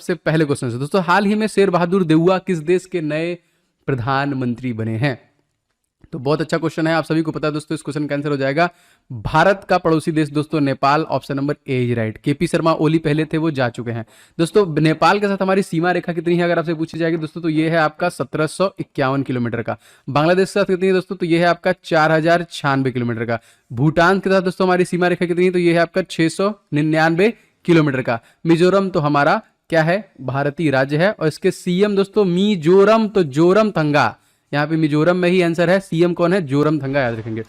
सबसे पहले क्वेश्चन से दोस्तों, हाल ही में शेर बहादुर देउआ किस देश के नए प्रधानमंत्री बने हैं? तो बहुत अच्छा क्वेश्चन है, आप सभी को पता है दोस्तों, इस क्वेश्चन का आंसर हो जाएगा भारत का पड़ोसी देश दोस्तों Nepal. Option number A is right. KP Sharma Oli पहले थे, वो जा चुके हैं। दोस्तों नेपाल के साथ हमारी सीमा रेखा कितनी है अगर आपसे पूछी जाएगी दोस्तों, तो ये है आपका 1751 किलोमीटर का। बांग्लादेश के साथ कितनी है दोस्तों, तो ये है आपका 4096 किलोमीटर का। भूटान के साथ दोस्तों हमारी सीमा रेखा कितनी है, तो ये है आपका 699 किलोमीटर का। मिजोरम तो हमारा क्या है, भारतीय राज्य है, और इसके सीएम दोस्तों मिजोरम, तो जोरम थंगा, यहाँ पे मिजोरम में ही आंसर है। सीएम कौन है, जोरम थंगा, याद रखेंगे।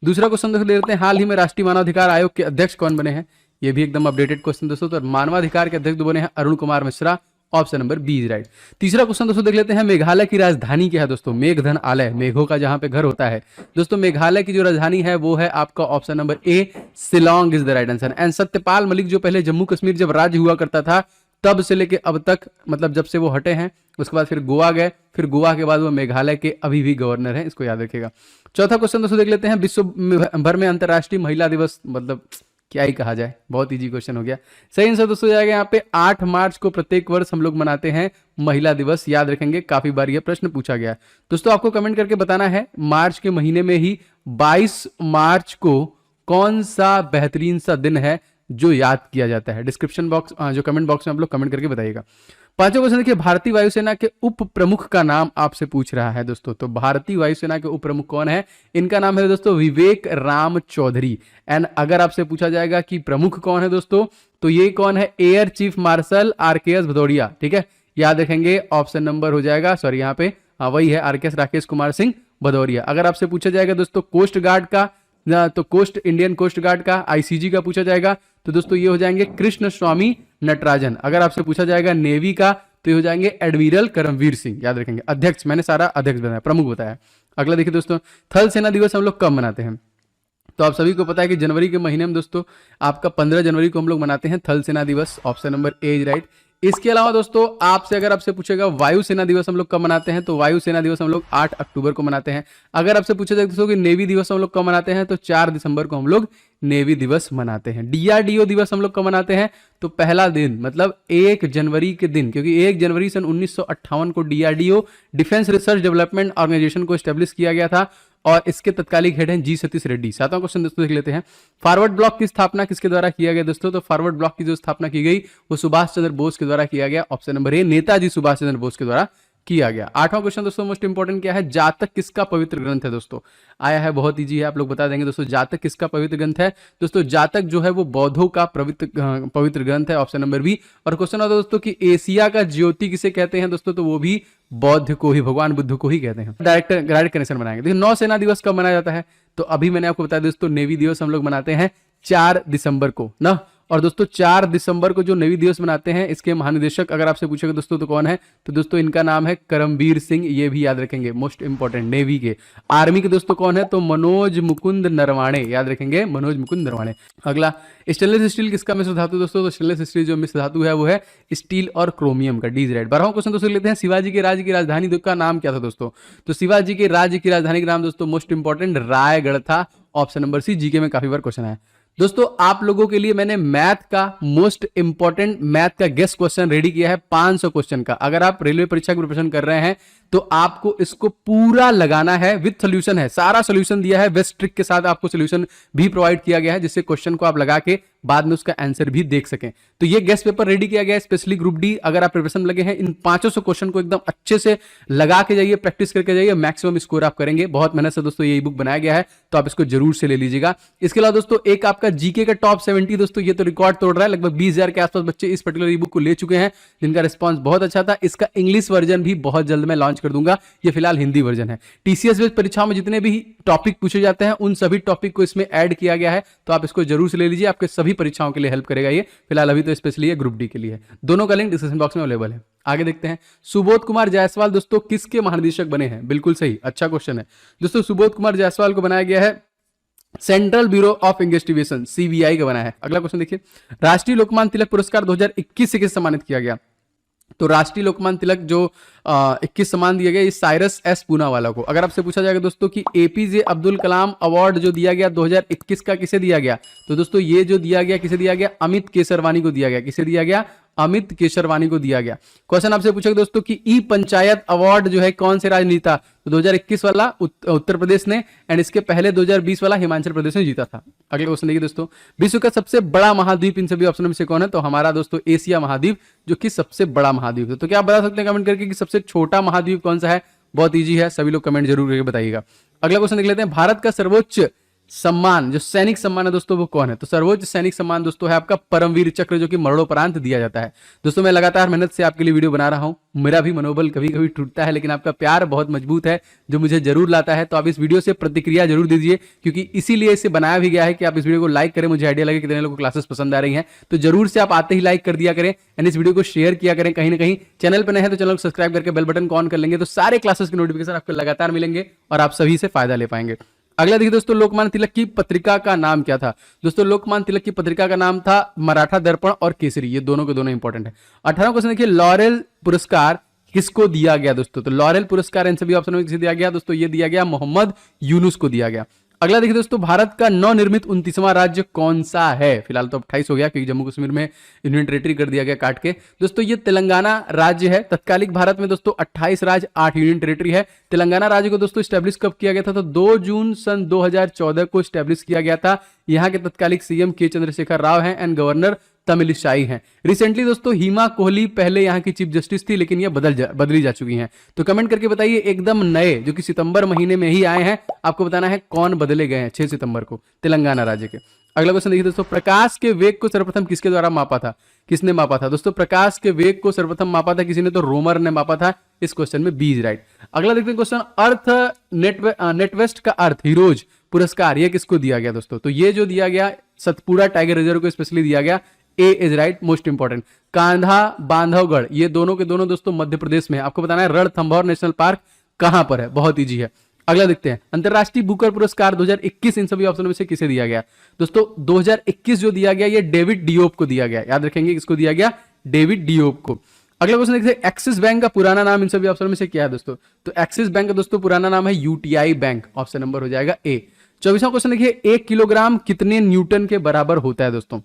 दूसरा क्वेश्चन दोस्तों ले लेते हैं, हाल ही में राष्ट्रीय मानवाधिकार आयोग के अध्यक्ष कौन बने हैं? ये भी एकदम अपडेटेड क्वेश्चन दोस्तों। तो मानवाधिकार के अध्यक्ष बने हैं Arun Kumar Mishra. Option number B is right. तीसरा क्वेश्चन दोस्तों देख लेते हैं, मेघालय की राजधानी क्या है दोस्तों? मेघधन आलय, मेघों का जहां पे घर होता है दोस्तों। मेघालय की जो राजधानी है वो है आपका option number A Shillong is the right answer. And Satyapal Malik जो पहले जम्मू कश्मीर जब राज्य हुआ करता था तब से लेके अब तक, मतलब जब से वो हटे हैं, उसके बाद फिर गोवा गए, फिर गोवा के बाद वो मेघालय के अभी भी गवर्नर हैं, इसको याद रखिएगा। चौथा क्वेश्चन दोस्तों देख लेते हैं, विश्व भर में अंतर्राष्ट्रीय महिला दिवस, मतलब क्या ही कहा जाए, बहुत इजी क्वेश्चन हो गया। सही आंसर दोस्तों जाएगा यहाँ पे 8 मार्च को प्रत्येक वर्ष हम लोग मनाते हैं महिला दिवस, याद रखेंगे, काफी बार यह प्रश्न पूछा गया। दोस्तों आपको कमेंट करके बताना है मार्च के महीने में ही 22 मार्च को कौन सा बेहतरीन सा दिन है जो याद किया जाता है। डिस्क्रिप्शन बॉक्स, जो कमेंट बॉक्स में आप लोग कमेंट करके बताइएगा। पांचवा क्वेश्चन देखिए, भारतीय वायुसेना के उप प्रमुख का नाम आपसे पूछ रहा है दोस्तों। तो भारतीय वायुसेना के उप प्रमुख कौन है? इनका नाम है दोस्तों विवेक राम चौधरी। एंड अगर आपसे पूछा जाएगा कि प्रमुख कौन है दोस्तों, तो ये कौन है? Air chief marshal RKS Bhadauria, ठीक है, याद रखेंगे। ऑप्शन नंबर हो जाएगा, सॉरी यहाँ पे वही है आरकेएस राकेश कुमार सिंह भदौरिया। अगर आपसे पूछा जाएगा दोस्तों कोस्ट गार्ड का, तो इंडियन कोस्ट गार्ड का, आईसीजी का पूछा जाएगा तो दोस्तों ये हो जाएंगे कृष्ण स्वामी नटराजन। अगर आपसे पूछा जाएगा नेवी का तो ये हो जाएंगे एडमिरल करमवीर सिंह, याद रखेंगे। अध्यक्ष, मैंने सारा अध्यक्ष बताया, प्रमुख बताया। अगला देखिए दोस्तों, थल सेना दिवस हम लोग कब मनाते हैं? तो आप सभी को पता है कि जनवरी के महीने में दोस्तों आपका 15 जनवरी को हम लोग मनाते हैं थल सेना दिवस। Option number A is right. इसके अलावा दोस्तों आपसे अगर आपसे पूछेगा वायुसेना दिवस हम लोग कब मनाते हैं, तो वायुसेना दिवस हम लोग 8 अक्टूबर को मनाते हैं। अगर आपसे पूछा जाए दोस्तों कि नेवी दिवस हम लोग कब मनाते हैं, तो 4 दिसंबर को हम लोग नेवी दिवस मनाते हैं। डीआरडीओ दिवस हम लोग कब मनाते हैं, तो पहला दिन मतलब 1 जनवरी के दिन, क्योंकि 1 जनवरी सन 1958 को DRDO defence research development organisation को स्टैब्लिश किया गया था और इसके तत्कालिक हेड हैं जी सतीश रेड्डी। सातवां क्वेश्चन दोस्तों देख लेते हैं, फॉरवर्ड ब्लॉक की स्थापना किसके द्वारा किया गया दोस्तों? तो फॉरवर्ड ब्लॉक की जो स्थापना की गई वो सुभाष चंद्र बोस के द्वारा किया गया। Option number A Netaji Subhash Chandra Bose के द्वारा किया गया। आठवां क्वेश्चन दोस्तों मोस्ट इंपॉर्टेंट क्या है, जातक किसका पवित्र ग्रंथ है दोस्तों? आया है, बहुत इजी है, आप लोग बता देंगे दोस्तों। जातक किसका पवित्र ग्रंथ है दोस्तों? जातक जो है वो बौद्धों का पवित्र ग्रंथ है। Option number B. और क्वेश्चन आता दोस्तों कि एशिया का ज्योति किसे कहते हैं दोस्तों? तो वो भी बौद्ध को ही, भगवान बुद्ध को ही कहते हैं। डायरेक्ट कनेक्शन बनाएंगे। देखिए नौसेना दिवस कब मनाया जाता है, तो अभी मैंने आपको बताया दोस्तों नेवी दिवस हम लोग मनाते हैं 4 दिसंबर को ना। और दोस्तों 4 दिसंबर को जो नेवी दिवस मनाते हैं इसके महानिदेशक अगर आपसे पूछेगा दोस्तों तो कौन है, तो दोस्तों इनका नाम है करमवीर सिंह, ये भी याद रखेंगे, मोस्ट इंपॉर्टेंट। नेवी के, आर्मी के दोस्तों कौन है, तो मनोज मुकुंद नरवाणे, याद रखेंगे मनोज मुकुंद नरवाणे। अगला स्टेनलेस स्टील किसका मिश्र धातु दोस्तों? तो स्टेनलेस स्टील जो मिश्र धातु है वो है स्टील और क्रोमियम का, डी इज राइट। 12वां क्वेश्चन दोस्तों लेते हैं, शिवाजी के राज्य की राजधानी का नाम क्या था दोस्तों? तो शिवाजी के राज्य की राजधानी का नाम दोस्तों मोस्ट इंपॉर्टेंट रायगढ़ था। ऑप्शन नंबर सी, जीके में काफी बार क्वेश्चन आया। दोस्तों आप लोगों के लिए मैंने मैथ का मोस्ट इंपॉर्टेंट मैथ का गेस्ट क्वेश्चन रेडी किया है 500 क्वेश्चन का। अगर आप रेलवे परीक्षा की प्रिपरेशन कर रहे हैं तो आपको इसको पूरा लगाना है, विद सोल्यूशन है, सारा सोल्यूशन दिया है, बेस्ट ट्रिक के साथ आपको सोल्यूशन भी प्रोवाइड किया गया है जिससे क्वेश्चन को आप लगा के बाद में उसका आंसर भी देख सकें। तो ये गेस्ट पेपर रेडी किया गया है स्पेशली ग्रुप डी। अगर आप प्रिपरेशन में लगे हैं इन 500 क्वेश्चन को एकदम अच्छे से लगा के जाइए, प्रैक्टिस करके जाइए, मैक्सिमम स्कोर आप करेंगे। बहुत मेहनत से दोस्तों ये बुक बनाया गया है तो आप इसको जरूर से ले लीजिएगा। इसके अलावा दोस्तों एक आपका जीके का टॉप 70 दोस्तों ये तो रिकॉर्ड तोड़ रहा है, लगभग 20,000 के आसपास बच्चे इस पर्टिकुलर ई बुक को ले चुके हैं जिनका रिस्पॉन्स बहुत अच्छा था। इसका इंग्लिश वर्जन भी बहुत जल्द मैं लॉन्च कर दूंगा, ये फिलहाल हिंदी वर्जन है। टीसीएस बेस्ड परीक्षाओं में जितने भी टॉपिक पूछे जाते हैं उन सभी टॉपिक को इसमें ऐड किया गया है, तो आप इसको जरूर से ले लीजिए, आपके सभी परीक्षाओं के लिए हेल्प करेगा ये। फिलहाल अभी तो स्पेशली ये ग्रुप डी के लिए है। दोनों का लिंक डिस्क्रिप्शन बॉक्स में अवेलेबल है। आगे देखते हैं, सुबोध कुमार जायसवाल दोस्तों किसके महानिदेशक बने हैं? बिल्कुल सही, अच्छा क्वेश्चन है दोस्तों। सुबोध कुमार जायसवाल को बनाया गया है central bureau of investigation, CBI का बना है। अगला क्वेश्चन देखिए, राष्ट्रीय लोकमान्य तिलक पुरस्कार 2021 से किसे सम्मानित किया गया? तो राष्ट्रीय लोकमान्य तिलक जो 21 सम्मान दिया गया इस साइरस एस पूनावाला को। अगर आपसे पूछा जाएगा दोस्तों कि एपीजे अब्दुल कलाम अवार्ड जो दिया गया 2021 का किसे दिया गया, तो दोस्तों ये जो दिया गया किसे दिया गया? अमित केसरवानी को दिया गया। किसे दिया गया? अमित केशरवानी को दिया गया। क्वेश्चन आपसे पूछा दोस्तों कि ई पंचायत अवार्ड जो है कौन से राज्य ने जीता, तो 2021 वाला उत्तर प्रदेश ने, एंड इसके पहले 2020 वाला हिमाचल प्रदेश ने जीता था। अगले क्वेश्चन देखिए दोस्तों, विश्व का सबसे बड़ा महाद्वीप इन सभी ऑप्शन में से कौन है, तो हमारा दोस्तों एशिया महाद्वीप जो कि सबसे बड़ा महाद्वीप है। तो क्या आप बता सकते हैं कमेंट करके कि सबसे छोटा महाद्वीप कौन सा है? बहुत ईजी है, सभी लोग कमेंट जरूर करके बताइएगा। अगला क्वेश्चन देख लेते हैं, भारत का सर्वोच्च सम्मान जो सैनिक सम्मान है दोस्तों वो कौन है, तो सर्वोच्च सैनिक सम्मान दोस्तों है आपका परमवीर चक्र, जो कि मरणोपरांत दिया जाता है। दोस्तों मैं लगातार मेहनत से आपके लिए वीडियो बना रहा हूं, मेरा भी मनोबल कभी कभी टूटता है, लेकिन आपका प्यार बहुत मजबूत है जो मुझे जरूर लाता है। तो आप इस वीडियो से प्रतिक्रिया जरूर दीजिए, क्योंकि इसीलिए इसे बनाया भी गया है कि आप इस वीडियो को लाइक करें, मुझे आइडिया लगे कितने लोगों को क्लासेस पसंद आ रही हैं। तो जरूर से आप आते ही लाइक कर दिया करें एंड इस वीडियो को शेयर किया करें। कहीं ना कहीं चैनल पर नए हैं तो चैनल को सब्सक्राइब करके बेल बटन को ऑन कर लेंगे, तो सारे क्लासेस के नोटिफिकेशन आपको लगातार मिलेंगे और आप सभी से फायदा ले पाएंगे। अगला देखिए दोस्तों, लोकमान्य तिलक की पत्रिका का नाम क्या था? दोस्तों लोकमान्य तिलक की पत्रिका का नाम था मराठा दर्पण और केसरी, ये दोनों के दोनों इंपॉर्टेंट है। 18वां क्वेश्चन देखिए, लॉरेल पुरस्कार किसको दिया गया दोस्तों? तो लॉरेल पुरस्कार इन सभी ऑप्शन में किसे दिया गया दोस्तों? ये दिया गया मोहम्मद यूनुस को दिया गया। अगला देखिए दोस्तों, भारत का नवनिर्मित 29वां राज्य कौन सा है? फिलहाल तो 28 हो गया क्योंकि जम्मू कश्मीर में यूनियन टेरिटरी कर दिया गया काट के। दोस्तों ये तेलंगाना राज्य है। तत्कालिक भारत में दोस्तों 28 राज्य 8 यूनियन टेरिटरी है। तेलंगाना राज्य को दोस्तों स्टैब्लिश कब किया गया था? तो 2 जून सन 2014 को स्टैब्लिश किया गया था। यहाँ के तत्कालिक सीएम के चंद्रशेखर राव हैं एंड गवर्नर तमिलिसाई हैं। रिसेंटली दोस्तों हिमा कोहली पहले यहाँ की चीफ जस्टिस थी, लेकिन ये बदली जा चुकी हैं। तो कमेंट करके बताइए एकदम नए जो कि सितंबर महीने में ही आए हैं, आपको बताना है कौन बदले गए हैं 6 सितंबर को तेलंगाना राज्य के। अगला क्वेश्चन देखिए दोस्तों, प्रकाश के वेग को सर्वप्रथम किसके द्वारा मापा था? किसने मापा था दोस्तों? प्रकाश के वेग को सर्वप्रथम मापा था किसी ने, तो रोमर ने मापा था। इस क्वेश्चन में बी इज राइट। अगला देखते हैं क्वेश्चन, अर्थ नेटवेस्ट का अर्थ हीरोज पुरस्कार ये किसको दिया गया दोस्तों? तो ये जो दिया गया सतपुड़ा टाइगर रिजर्व को स्पेशली दिया गया। A is right, most important. कांधा बांधवगढ़ ये दोनों के दोनों दोस्तों मध्य प्रदेश में है। आपको बताना है रणथंभौर नेशनल पार्क कहां पर है, बहुत इजी है। अगला देखते हैं, अंतरराष्ट्रीय बुकर पुरस्कार 2021 इन सभी ऑप्शनों में से किसे दिया गया? दोस्तों 2021 जो दिया गया ये डेविड डियोप को दिया गया। याद रखेंगे किसको दिया गया? डेविड डियोप को। अगला क्वेश्चन देखते हैं, एक्सिस बैंक का पुराना नाम इन सभी ऑप्शन में से क्या है दोस्तों? तो एक्सिस बैंक का दोस्तों पुराना नाम है यूटीआई बैंक। ऑप्शन नंबर हो जाएगा ए। 24वां क्वेश्चन देखिए, 1 किलोग्राम कितने न्यूटन के बराबर होता है दोस्तों?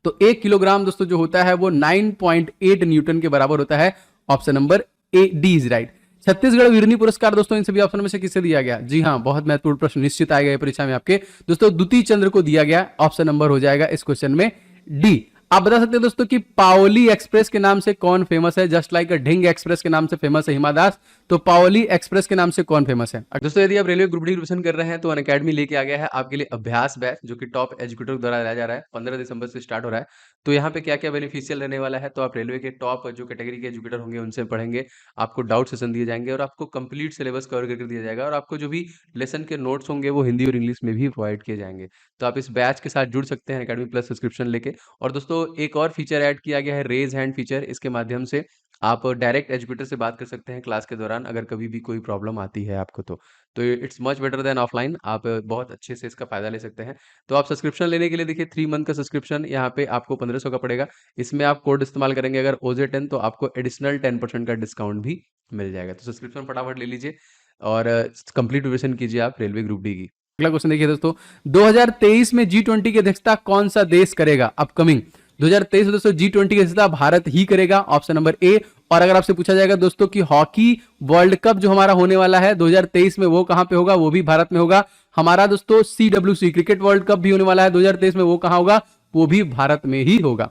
तो 1 किलोग्राम दोस्तों जो होता है वो 9.8 न्यूटन के बराबर होता है। Option number A D is right. Chhattisgarh Veerni पुरस्कार दोस्तों इन सभी ऑप्शन में से किसे दिया गया? जी हां, बहुत महत्वपूर्ण प्रश्न निश्चित आएगा परीक्षा में आपके दोस्तों, द्वितीय चंद्र को दिया गया। ऑप्शन नंबर हो जाएगा इस क्वेश्चन में डी। आप बता सकते हैं दोस्तों कि पाओली एक्सप्रेस के नाम से कौन फेमस है? जस्ट लाइक ढिंग एक्सप्रेस के नाम से फेमस है हिमा दास, तो पाओली एक्सप्रेस के नाम से कौन फेमस है? दोस्तों यदि आप रेलवे ग्रुप डी रिविजन कर रहे हैं तो अनअकैडमी लेके आ गया है आपके लिए अभ्यास बैच, जो कि टॉप एजुकेटर द्वारा लाया जा रहा है। 15 दिसंबर से स्टार्ट हो रहा है। तो यहाँ पे क्या क्या बेनिफिशियल रहने वाला है, तो आप रेलवे के टॉप जो कैटेगरी के एजुकेटर होंगे उनसे पढ़ेंगे, आपको डाउट सेशन दिए जाएंगे और आपको कंप्लीट सिलेबस कवर करके दिया जाएगा, और आपको जो भी लेसन के नोट्स होंगे वो हिंदी और इंग्लिश में भी प्रोवाइड किए जाएंगे। तो आप इस बैच के साथ जुड़ सकते हैं अकेडमी प्लस सब्सक्रिप्शन लेके। और दोस्तों एक और फीचर ऐड किया गया है, रेज हैंड फीचर। इसके माध्यम से आप डायरेक्ट एजुकेटर से बात कर सकते हैं क्लास के दौरान, अगर कभी भी कोई प्रॉब्लम आती है आपको तो it's much better than offline. आप बहुत अच्छे से इसका फायदा ले सकते हैं। तो आप सब्सक्रिप्शन लेने के लिए देखिए 3 मंथ का सब्सक्रिप्शन यहाँ पे आपको 1500 का पड़ेगा। इसमें आप कोड इस्तेमाल करेंगे अगर OJ10 तो आपको एडिशनल 10% का डिस्काउंट भी मिल जाएगा। तो सब्सक्रिप्शन फटाफट ले लीजिए और कंप्लीट रिविजन कीजिए आप रेलवे ग्रुप डी की। अगला क्वेश्चन देखिए दोस्तों, 2023 में G20 की अध्यक्षता कौन सा देश करेगा? अपकमिंग 2023 में दोस्तों G20 की अध्यक्षता भारत ही करेगा। ऑप्शन नंबर ए। और अगर आपसे पूछा जाएगा दोस्तों कि हॉकी वर्ल्ड कप जो हमारा होने वाला है 2023 में वो कहां पे होगा, वो भी भारत में होगा। हमारा दोस्तों CWC क्रिकेट वर्ल्ड कप भी होने वाला है 2023 में, वो कहां होगा? वो भी भारत में ही होगा।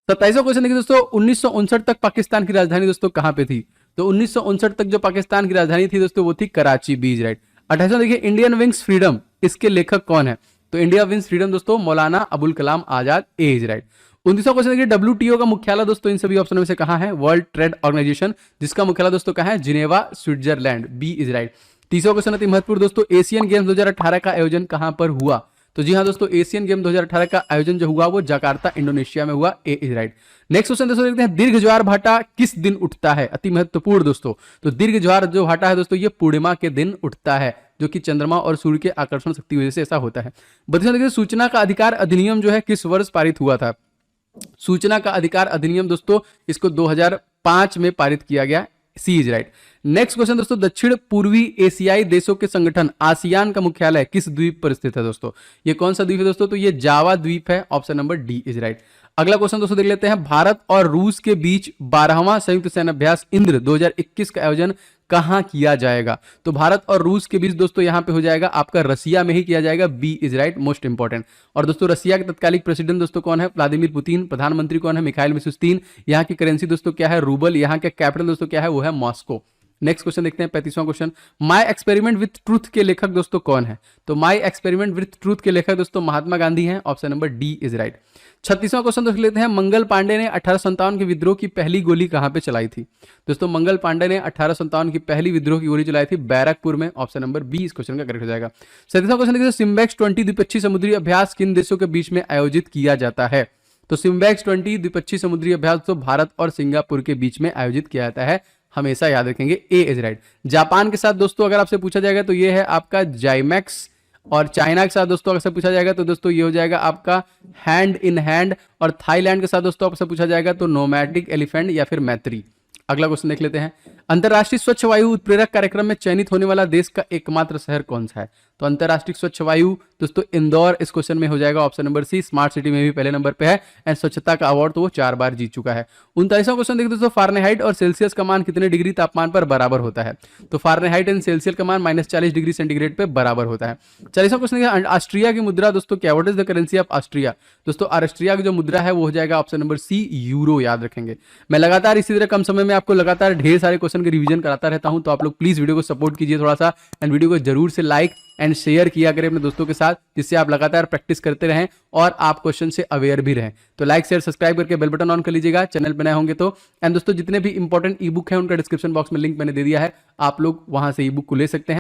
27वां क्वेश्चन देखिए दोस्तों, 1959 तक पाकिस्तान की राजधानी दोस्तों कहां पे थी? तो 1959 तक जो पाकिस्तान की राजधानी थी दोस्तों वो थी कराची। बीज राइट। 28वां देखिए, इंडियन विंग्स फ्रीडम इसके लेखक कौन है? तो इंडिया विंग्स फ्रीडम दोस्तों मौलाना अबुल कलाम आजाद। ए इज राइट। 29वां क्वेश्चन देखिए, WTO का मुख्यालय दोस्तों इन सभी ऑप्शनों में से कहां है? वर्ल्ड ट्रेड ऑर्गेनाइजेशन, जिसका मुख्यालय दोस्तों कहां है? Geneva Switzerland. B is right. 30वां क्वेश्चन अति महत्वपूर्ण दोस्तों, एशियन गेम्स 2018 का आयोजन कहां पर हुआ? तो जी हाँ दोस्तों, एशियन गेम 2018 का आयोजन जो हुआ वो जकार्ता इंडोनेशिया में हुआ। ए इज राइट। नेक्स्ट क्वेश्चन दोस्तों देखते हैं, दीर्घ ज्वार भाटा किस दिन उठता है? अति महत्वपूर्ण दोस्तों, तो दीर्घ ज्वार जो भाटा है दोस्तों ये पूर्णिमा के दिन उठता है, जो कि चंद्रमा और सूर्य के आकर्षण शक्ति की वजह से ऐसा होता है। 32वां देखिए, सूचना का अधिकार अधिनियम जो है किस वर्ष पारित हुआ था? सूचना का अधिकार अधिनियम दोस्तों इसको 2005 में पारित किया गया। सी इज राइट। नेक्स्ट क्वेश्चन दोस्तों, दक्षिण पूर्वी एशियाई देशों के संगठन आसियान का मुख्यालय किस द्वीप पर स्थित है दोस्तों? ये कौन सा द्वीप है दोस्तों? तो ये जावा द्वीप है। Option number D is right. अगला क्वेश्चन दोस्तों देख लेते हैं, भारत और रूस के बीच 12वां संयुक्त सैन्य अभ्यास इंद्र 2021 का आयोजन कहां किया जाएगा? तो भारत और रूस के बीच दोस्तों यहां पे हो जाएगा आपका रसिया में ही किया जाएगा। B is right, most important. और दोस्तों रसिया के तत्कालिक प्रेसिडेंट दोस्तों कौन है? Vladimir Putin. प्रधानमंत्री कौन है? Mikhail Mishustin. यहाँ की करेंसी दोस्तों क्या है? रूबल। यहाँ का कैपिटल दोस्तों क्या है? वो है मॉस्को। नेक्स्ट क्वेश्चन देखते हैं, 35वां question, my experiment with truth के लेखक दोस्तों कौन है? तो माई एक्सपेरिमेंट विथ ट्रूथ के लेखक दोस्तों महात्मा गांधी हैं। Option number D is right. 36वां क्वेश्चन देख लेते हैं, मंगल पांडे ने 1857 के विद्रोह की पहली गोली कहां पे चलाई थी? दोस्तों मंगल पांडे ने 1857 की पहली विद्रोह की गोली चलाई थी बैरकपुर में। ऑप्शन नंबर बी इस क्वेश्चन का करेक्ट हो जाएगा। 37वां क्वेश्चन देखिए, सिम्बेक्स 20 द्विपक्षीय समुद्री अभ्यास किन देशों के बीच में आयोजित किया जाता है? तो सिम्बेक्स 20 द्विपक्षीय समुद्री अभ्यास तो भारत और सिंगापुर के बीच में आयोजित किया जाता है, हमेशा याद रखेंगे। ए इज राइट। जापान के साथ दोस्तों अगर आपसे पूछा जाएगा तो ये है आपका जाइमैक्स, और चाइना के साथ दोस्तों अगर पूछा जाएगा तो दोस्तों ये हो जाएगा आपका हैंड इन हैंड, और थाईलैंड के साथ दोस्तों आपसे पूछा जाएगा तो नोमैटिक एलिफेंट या फिर मैत्री। अगला क्वेश्चन देख लेते हैं, अंतरराष्ट्रीय स्वच्छ वायु उत्प्रेरक कार्यक्रम में चयनित होने वाला देश का एकमात्र शहर कौन सा है? तो अंतरराष्ट्रीय स्वच्छ वायु दोस्तों इंदौर इस क्वेश्चन में हो जाएगा। Option number C. Smart city में भी पहले नंबर पे है, एंड स्वच्छता का अवार्ड तो वो 4 बार जीत चुका है। 39वां क्वेश्चन देखते दोस्तों, फारेनहाइट और सेल्सियस का मान कितने डिग्री तापमान पर बराबर होता है? तो फारेनहाइट एंड सेल्सियस का मान -40 डिग्री सेंटीग्रेड पे बराबर होता है। 40वां क्वेश्चन देखिए, ऑस्ट्रिया की मुद्रा दोस्तों क्या? What is the currency of Austria? दोस्तों ऑस्ट्रिया की जो मुद्रा है वो हो जाएगा ऑप्शन नंबर सी, यूरो। याद रखेंगे। मैं लगातार इसी तरह कम समय में आपको लगातार ढेर सारे क्वेश्चन के रिवीजन कराता रहता हूं, तो आप लोग प्लीज वीडियो को सपोर्ट कीजिए थोड़ा सा, एंड वीडियो को जरूर से लाइक एंड शेयर किया करें अपने दोस्तों के साथ, जिससे आप लगातार प्रैक्टिस करते रहें और आप क्वेश्चन से अवेयर भी रहें। तो लाइक शेयर सब्सक्राइब करके बेल बटन ऑन कर लीजिएगा, चैनल पे नए होंगे तो। एंड दोस्तों जितने भी इंपॉर्टेंट ई बुक है उनका डिस्क्रिप्शन बॉक्स में लिंक मैंने दे दिया है, आप लोग वहां से ई बुक को ले सकते हैं।